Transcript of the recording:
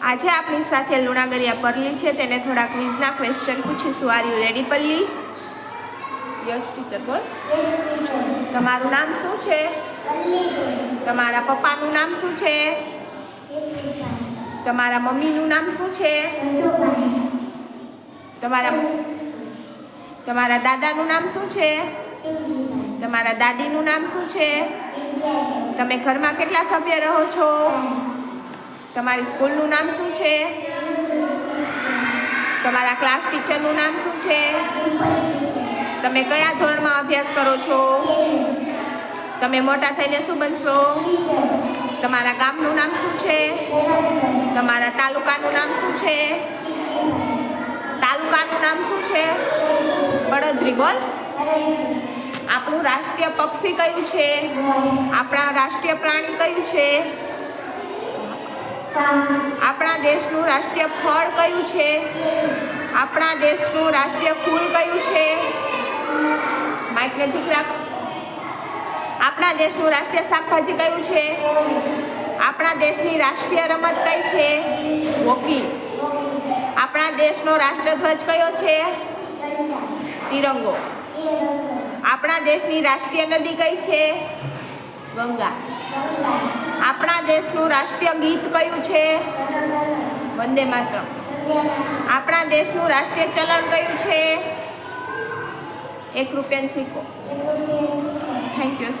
આજે આપણી સાથે લુણાગરિયા પરલી છે. તેને થોડા ક્વિઝના ક્વેશ્ચન પૂછીશું. Are you ready Parli? Yes teacher. બોલ. તમારું નામ શું છે? તમારા પપ્પાનું નામ શું છે? તમારા મમ્મીનું નામ શું છે? તમારા દાદાનું નામ શું છે? તમારા દાદીનું નામ શું છે? તમે ઘરમાં કેટલા સભ્ય રહો છો? તમારી સ્કૂલનું નામ શું છે? તમારા ક્લાસ ટીચરનું નામ શું છે? તમે કયા ધોરણમાં અભ્યાસ કરો છો? તમે મોટા થઈને શું બનશો? તમારા ગામનું નામ શું છે? તમારા તાલુકાનું નામ શું છે? તાલુકાનું નામ શું છે? બળદરી. બોલ. આપણું રાષ્ટ્રીય પક્ષી કયું છે? આપણા રાષ્ટ્રીય પ્રાણી કયું છે? આપણા દેશનું રાષ્ટ્રીય ફળ કયું છે? આપણા દેશનું રાષ્ટ્રીય ફૂલ કયું છે? માઇક નજીક રાખ. આપણા દેશનું રાષ્ટ્રીય શાકભાજી કયું છે? આપણા દેશની રાષ્ટ્રીય રમત કઈ છે? હોકી. આપણા દેશનો રાષ્ટ્રધ્વજ કયો છે? તિરંગો. આપણા દેશની રાષ્ટ્રીય નદી કઈ છે? ગંગા. આપણા દેશનું રાષ્ટ્રીય ગીત કયું છે? વંદે માતરમ. આપણા દેશનું રાષ્ટ્રીય ચલણ કયું છે? ₹1 સિક્કો. Thank you.